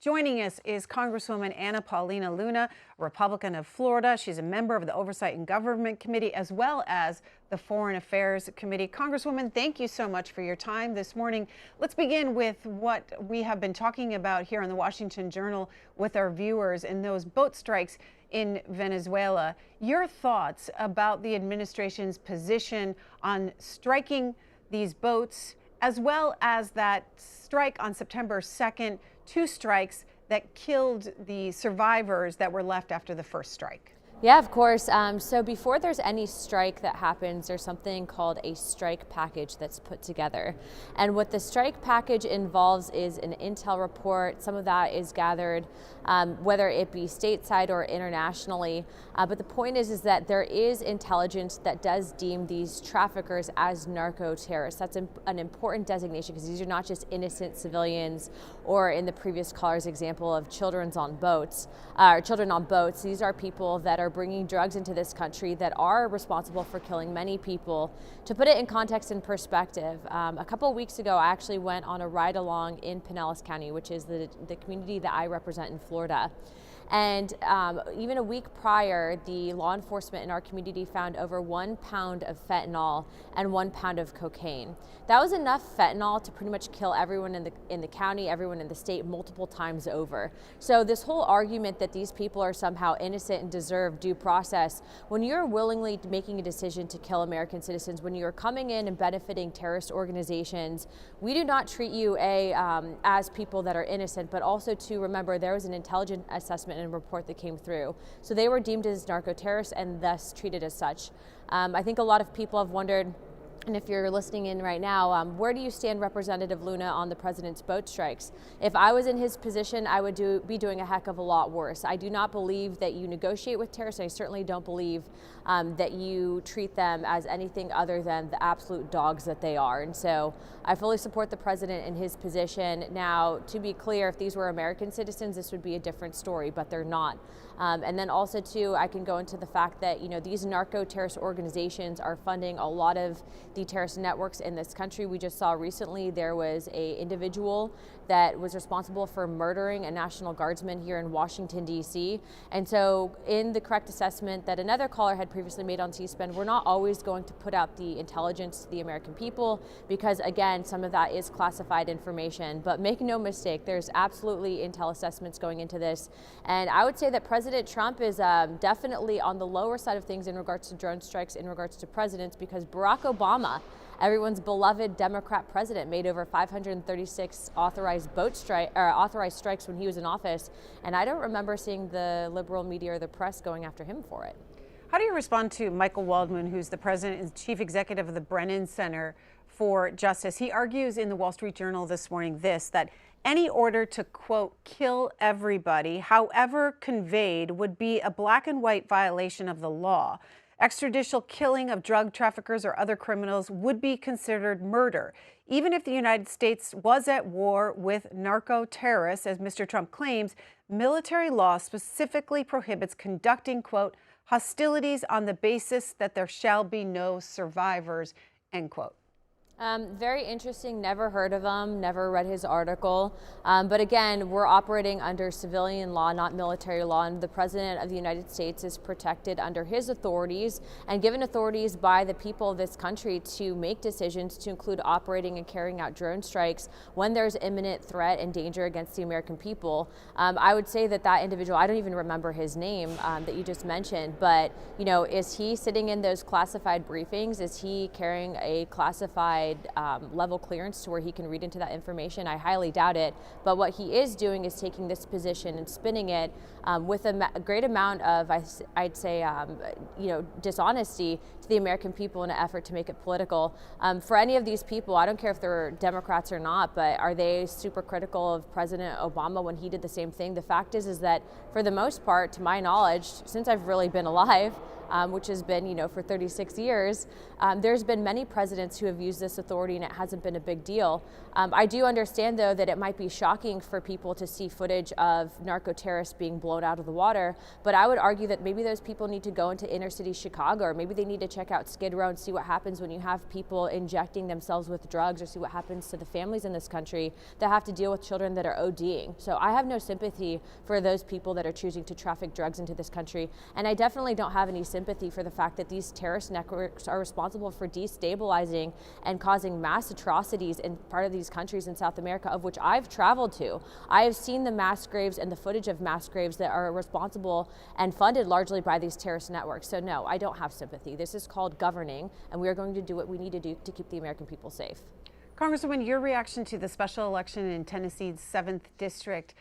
Joining us is Congresswoman Paulina Luna, a Republican of Florida. She's a member of the Oversight and Government Committee as well as the Foreign Affairs Committee. Congresswoman, thank you so much for your time this morning. Let's begin with what we have been talking about here on the Washington Journal with our viewers and those boat strikes in Venezuela. Your thoughts about the administration's position on striking these boats, as well as that strike on September 2nd, two strikes that killed the survivors that were left after the first strike. Yeah, of course. So before there's any strike that happens, there's something called a strike package that's put together. And what the strike package involves is an intel report. Some of that is gathered, whether it be stateside or internationally. But the point is that there is intelligence that does deem these traffickers as narco-terrorists. That's an important designation because these are not just innocent civilians, or in the previous caller's example of children on boats. These are people that are bringing drugs into this country that are responsible for killing many people. To put it in context and perspective, a couple of weeks ago, I actually went on a ride along in Pinellas County, which is the community that I represent in Florida. And even a week prior, the law enforcement in our community found over 1 pound of fentanyl and 1 pound of cocaine. That was enough fentanyl to pretty much kill everyone in the county, everyone in the state multiple times over. So this whole argument that these people are somehow innocent and deserve due process, when you're willingly making a decision to kill American citizens, when you're coming in and benefiting terrorist organizations, we do not treat you as people that are innocent, but also to remember there was an intelligent assessment and report that came through. So they were deemed as narco-terrorists and thus treated as such. I think a lot of people have wondered, and if you're listening in right now, where do you stand, Representative Luna, on the president's boat strikes? If I was in his position, I would be doing a heck of a lot worse. I do not believe that you negotiate with terrorists. I certainly don't believe that you treat them as anything other than the absolute dogs that they are. And so I fully support the president in his position. Now, to be clear, if these were American citizens, this would be a different story, but they're not. And then also, too, I can go into the fact that, these narco-terrorist organizations are funding a lot of the terrorist networks in this country. We just saw recently there was an individual that was responsible for murdering a National Guardsman here in Washington, D.C. And so in the correct assessment that another caller had previously made on C-SPAN, we're not always going to put out the intelligence to the American people because, again, some of that is classified information. But make no mistake, there's absolutely intel assessments going into this. And I would say that President Trump is definitely on the lower side of things in regards to drone strikes, in regards to presidents, because Barack Obama, everyone's beloved Democrat president, made over 536 authorized strikes when he was in office, and I don't remember seeing the liberal media or the press going after him for it. How do you respond to Michael Waldman, who's the president and chief executive of the Brennan Center for Justice? He argues in the Wall Street Journal this morning that any order to, quote, kill everybody, however conveyed, would be a black and white violation of the law. Extrajudicial killing of drug traffickers or other criminals would be considered murder. Even if the United States was at war with narco-terrorists, as Mr. Trump claims, military law specifically prohibits conducting, quote, hostilities on the basis that there shall be no survivors, end quote. Very interesting. Never heard of him, never read his article. But again, we're operating under civilian law, not military law, and the President of the United States is protected under his authorities and given authorities by the people of this country to make decisions to include operating and carrying out drone strikes when there's imminent threat and danger against the American people. I would say that individual, I don't even remember his name that you just mentioned, but is he sitting in those classified briefings? Is he carrying a classified level clearance to where he can read into that information? I highly doubt it. But what he is doing is taking this position and spinning it with a great amount of, I'd say, dishonesty to the American people in an effort to make it political. For any of these people, I don't care if they're Democrats or not, but are they super critical of President Obama when he did the same thing? The fact is that for the most part, to my knowledge, since I've really been alive, which has been, for 36 years, there's been many presidents who have used this authority and it hasn't been a big deal. I do understand, though, that it might be shocking for people to see footage of narco-terrorists being blown out of the water, but I would argue that maybe those people need to go into inner city Chicago, or maybe they need to check out Skid Row and see what happens when you have people injecting themselves with drugs, or see what happens to the families in this country that have to deal with children that are ODing. So I have no sympathy for those people that are choosing to traffic drugs into this country, and I definitely don't have any sympathy for the fact that these terrorist networks are responsible for destabilizing and causing mass atrocities in part of these countries in South America, of which I've traveled to. I have seen the mass graves and the footage of mass graves that are responsible and funded largely by these terrorist networks. So no, I don't have sympathy. This is called governing, and we are going to do what we need to do to keep the American people safe. Congresswoman, your reaction to the special election in Tennessee's 7th District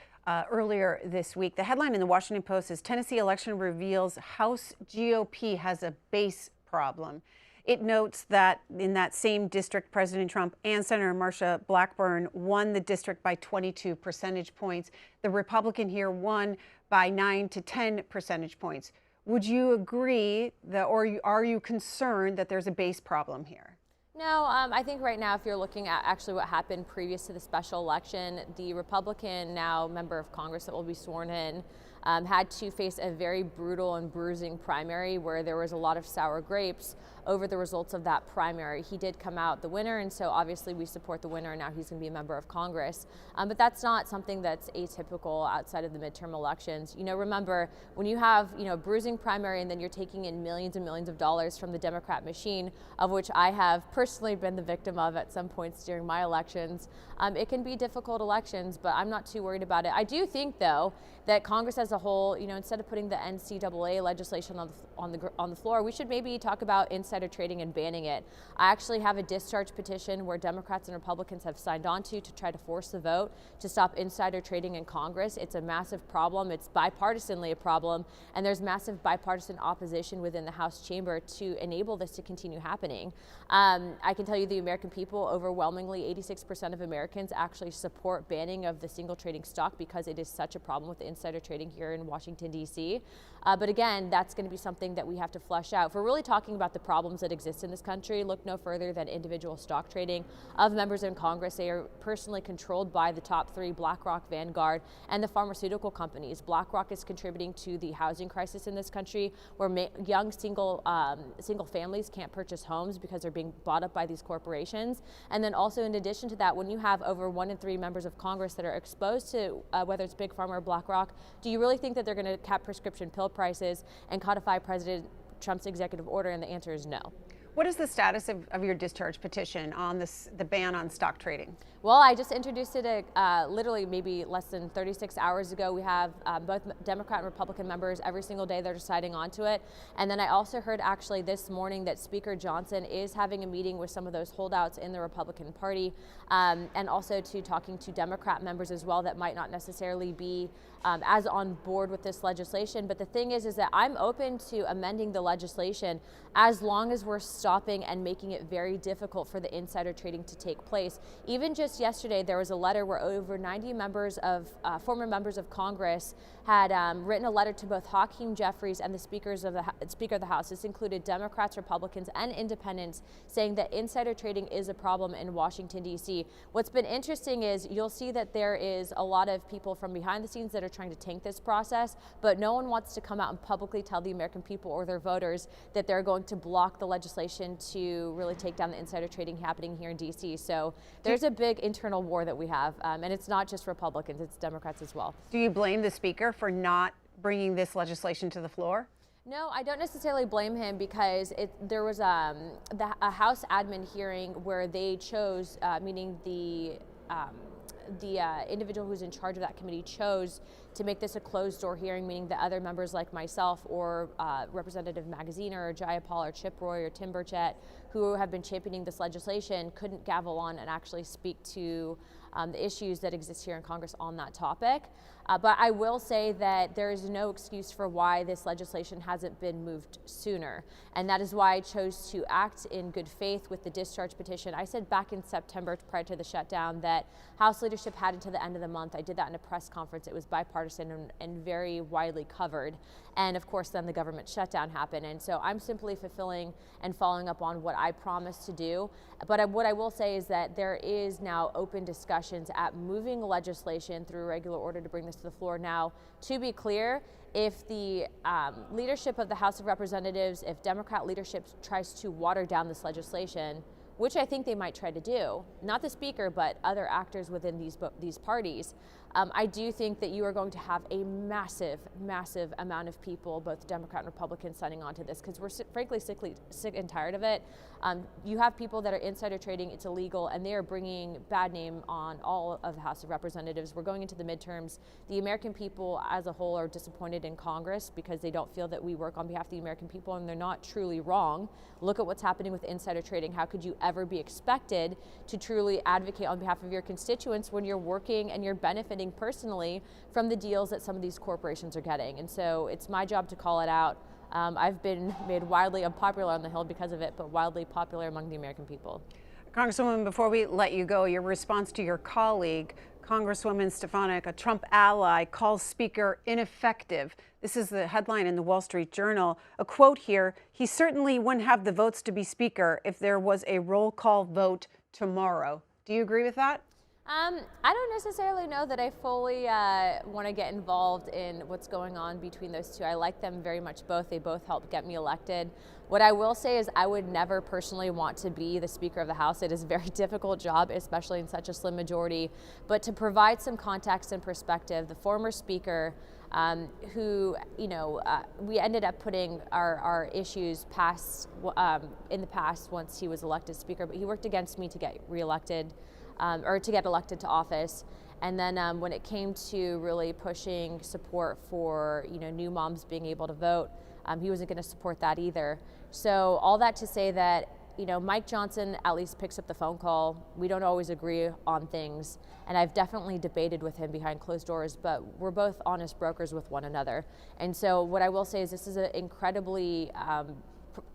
earlier this week. The headline in the Washington Post is Tennessee election reveals House GOP has a base problem. It notes that in that same district, President Trump and Senator Marsha Blackburn won the district by 22 percentage points. The Republican here won by 9 to 10 percentage points. Would you agree that, or are you concerned that there's a base problem here? No, I think right now, if you're looking at actually what happened previous to the special election, the Republican now member of Congress that will be sworn in had to face a very brutal and bruising primary where there was a lot of sour grapes over the results of that primary. He did come out the winner, and so obviously we support the winner, and now he's going to be a member of Congress. But that's not something that's atypical outside of the midterm elections. Remember, when you have, a bruising primary and then you're taking in millions and millions of dollars from the Democrat machine, of which I have personally been the victim of at some points during my elections, it can be difficult elections, but I'm not too worried about it. I do think, though, that Congress as a whole, instead of putting the NCAA legislation on the floor, we should maybe talk about insider trading and banning it. I actually have a discharge petition where Democrats and Republicans have signed on to try to force the vote to stop insider trading in Congress. It's a massive problem. It's bipartisanly a problem, and there's massive bipartisan opposition within the House chamber to enable this to continue happening. I can tell you the American people, overwhelmingly 86% of Americans actually support banning of the single trading stock because it is such a problem with the insider trading here in Washington, D.C. But again, that's going to be something that we have to flesh out. If we're really talking about the problems that exist in this country, look no further than individual stock trading of members in Congress. They are personally controlled by the top three, BlackRock, Vanguard, and the pharmaceutical companies. BlackRock is contributing to the housing crisis in this country, where young single families can't purchase homes because they're being bought up by these corporations. And then also, in addition to that, when you have over 1 in 3 members of Congress that are exposed to whether it's Big Pharma or BlackRock, do you really think that they're going to cap prescription pill prices and codify President Trump's executive order? And the answer is no. What is the status of your discharge petition on the ban on stock trading? Well, I just introduced it literally maybe less than 36 hours ago. We have both Democrat and Republican members every single day that are signing on to it. And then I also heard actually this morning that Speaker Johnson is having a meeting with some of those holdouts in the Republican Party, and also talking to Democrat members as well that might not necessarily be as on board with this legislation. But the thing is that I'm open to amending the legislation as long as we're stopping and making it very difficult for the insider trading to take place. Even just yesterday, there was a letter where over 90 former members of Congress had written a letter to both Hakeem Jeffries and the Speaker of the House. This included Democrats, Republicans, and independents, saying that insider trading is a problem in Washington, D.C. What's been interesting is you'll see that there is a lot of people from behind the scenes that are trying to tank this process, but no one wants to come out and publicly tell the American people or their voters that they're going to block the legislation to really take down the insider trading happening here in D.C. So there's a big internal war that we have, and it's not just Republicans, it's Democrats as well. Do you blame the Speaker for not bringing this legislation to the floor? No, I don't necessarily blame him, because there was a House admin hearing where they chose, meaning the individual who's in charge of that committee chose to make this a closed-door hearing, meaning that other members like myself or Representative Magaziner or Jayapal or Chip Roy or Tim Burchett, who have been championing this legislation couldn't gavel on and actually speak to the issues that exist here in Congress on that topic. But I will say that there is no excuse for why this legislation hasn't been moved sooner. And that is why I chose to act in good faith with the discharge petition. I said back in September, prior to the shutdown, that House leadership had until the end of the month. I did that in a press conference. It was bipartisan and very widely covered. And of course, then the government shutdown happened. And so I'm simply fulfilling and following up on what I promised to do. But what I will say is that there is now open discussions at moving legislation through regular order to bring this to the floor. Now, to be clear, if the leadership of the House of Representatives, if Democrat leadership tries to water down this legislation, which I think they might try to do, not the Speaker, but other actors within these parties, I do think that you are going to have a massive, massive amount of people, both Democrat and Republican, signing on to this, because we're frankly sick and tired of it. You have people that are insider trading, it's illegal, and they are bringing bad name on all of the House of Representatives. We're going into the midterms. The American people as a whole are disappointed in Congress because they don't feel that we work on behalf of the American people, and they're not truly wrong. Look at what's happening with insider trading. How could you ever be expected to truly advocate on behalf of your constituents when you're working and you're benefiting personally from the deals that some of these corporations are getting? And so it's my job to call it out. I've been made wildly unpopular on the Hill because of it, but wildly popular among the American people. Congresswoman, before we let you go, your response to your colleague, Congresswoman Stefanik, a Trump ally, calls Speaker ineffective. This is the headline in the Wall Street Journal. A quote here: "He certainly wouldn't have the votes to be Speaker if there was a roll call vote tomorrow." Do you agree with that? I don't necessarily know that I fully want to get involved in what's going on between those two. I like them very much both. They both helped get me elected. What I will say is I would never personally want to be the Speaker of the House. It is a very difficult job, especially in such a slim majority. But to provide some context and perspective, the former Speaker, who, we ended up putting our issues past in the past once he was elected Speaker, but he worked against me to get reelected. Or to get elected to office. And then when it came to really pushing support for new moms being able to vote, he wasn't going to support that either. So all that to say that Mike Johnson at least picks up the phone call. We don't always agree on things, and I've definitely debated with him behind closed doors, but we're both honest brokers with one another. And so what I will say is this is an incredibly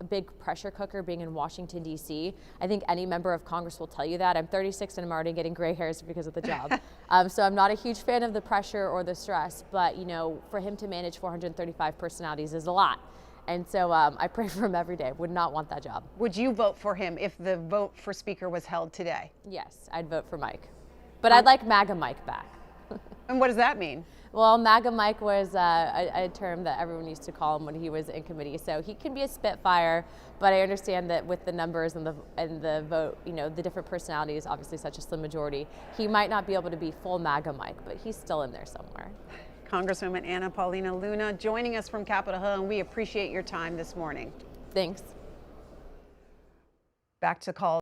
big pressure cooker being in Washington, D.C. I think any member of Congress will tell you that. I'm 36 and I'm already getting gray hairs because of the job. So I'm not a huge fan of the pressure or the stress, but for him to manage 435 personalities is a lot. And so I pray for him every day. Would not want that job. Would you vote for him if the vote for Speaker was held today? Yes, I'd vote for Mike. But I'd like MAGA Mike back. And what does that mean? Well, MAGA Mike was a term that everyone used to call him when he was in committee. So he can be a spitfire, but I understand that with the numbers and the vote, the different personalities, obviously such a slim majority, he might not be able to be full MAGA Mike, but he's still in there somewhere. Congresswoman Anna Paulina Luna joining us from Capitol Hill, and we appreciate your time this morning. Thanks. Back to call.